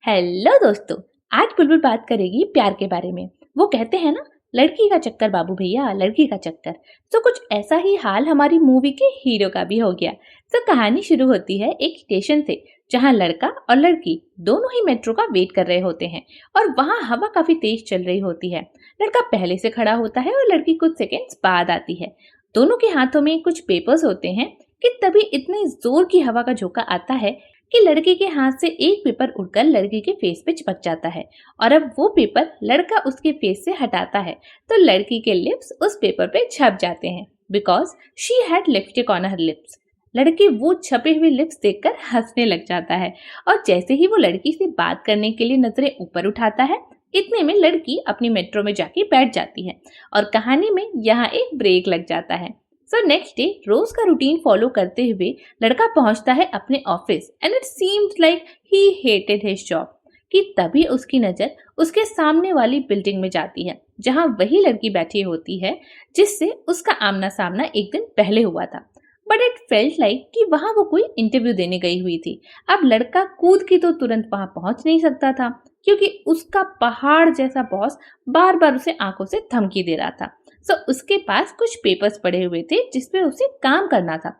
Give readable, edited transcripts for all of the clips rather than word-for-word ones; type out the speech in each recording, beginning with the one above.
Hello दोस्तों। आज बुलबुल बात करेगी प्यार के बारे में। वो कहते हैं ना, लड़की का चक्कर बाबू भैया, लड़की का चक्कर। तो कुछ ऐसा ही हाल हमारी मूवी के हीरो का भी हो गया। तो कहानी शुरू होती है एक स्टेशन से, जहाँ लड़का और लड़की दोनों ही मेट्रो का वेट कर रहे होते हैं और वहाँ हवा काफी तेज चल रही होती है। लड़का पहले से खड़ा होता है और लड़की कुछ सेकेंड्स बाद आती है। दोनों के हाथों में कुछ पेपर्स होते हैं कि तभी इतने जोर की हवा का झोंका आता है कि लड़के के हाथ से एक पेपर उड़कर लड़की के फेस पे चिपक जाता है। और अब वो पेपर लड़का उसके फेस से हटाता है तो लड़की के लिप्स उस पेपर पे छप जाते हैं, because she had lipstick on her lips. लड़के वो छपे हुए लिप्स देखकर हंसने लग जाता है और जैसे ही वो लड़की से बात करने के लिए नजरें ऊपर उठाता है, इतने में लड़की अपनी मेट्रो में जाके बैठ जाती है और कहानी में यहाँ एक ब्रेक लग जाता है। सो नेक्स्ट डे रोज का रूटीन फॉलो करते हुए लड़का पहुंचता है अपने office and it seems like he hated his job कि तभी उसकी नजर उसके सामने वाली बिल्डिंग में जाती है, जहां वही लड़की बैठी होती है जिससे उसका आमना सामना एक दिन पहले हुआ था। बट इट फेल्ट लाइक कि वहां वो कोई इंटरव्यू देने गई हुई थी। अब लड़का कूद के तो तुरंत वहां पहुंच नहीं सकता था, क्योंकि उसका पहाड़ जैसा बॉस बार बार उसे आंखों से धमकी दे रहा था। सो उसके पास कुछ पेपर्स पड़े हुए थे जिसपे उसे काम करना था।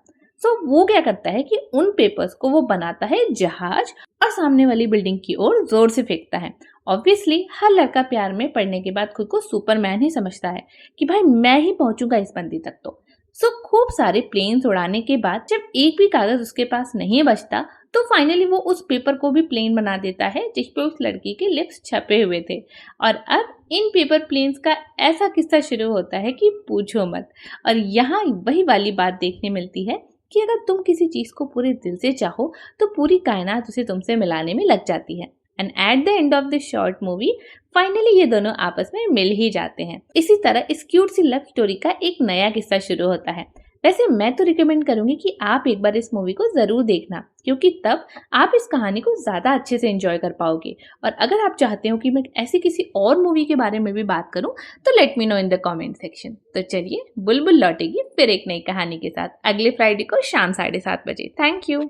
सो वो क्या करता है कि उन पेपर्स को वो बनाता है जहाज और सामने वाली बिल्डिंग की ओर जोर से फेंकता है। ऑब्वियसली हर लड़का प्यार में पड़ने के बाद खुद को सुपरमैन ही समझता है कि भाई मैं ही पहुंचूंगा इस बंदी तक। तो खूब सारे प्लेन्स उड़ाने के बाद जब एक भी कागज उसके पास नहीं बचता तो फाइनली वो उस पेपर को भी प्लेन बना देता है जिसपे उस लड़की के लिप्स छपे हुए थे। और अब इन पेपर प्लेन्स का ऐसा किस्सा शुरू होता है कि पूछो मत। और यहाँ वही वाली बात देखने मिलती है कि अगर तुम किसी चीज को पूरे दिल से चाहो तो पूरी कायनात उसे तुमसे मिलाने में लग जाती है। And at the end of the short movie finally ये दोनों आपस में मिल ही जाते हैं। इसी तरह इस क्यूट सी लव स्टोरी का एक नया किस्सा शुरू होता है। वैसे मैं तो रिकमेंड करूंगी कि आप एक बार इस मूवी को जरूर देखना, क्योंकि तब आप इस कहानी को ज्यादा अच्छे से एंजॉय कर पाओगे। और अगर आप चाहते हो कि मैं ऐसी किसी और मूवी के बारे में भी बात करूं तो let me know in the comment section. तो चलिए, बुलबुल लौटेगी फिर एक नई कहानी के साथ अगले फ्राइडे को शाम 7:30 बजे। Thank you.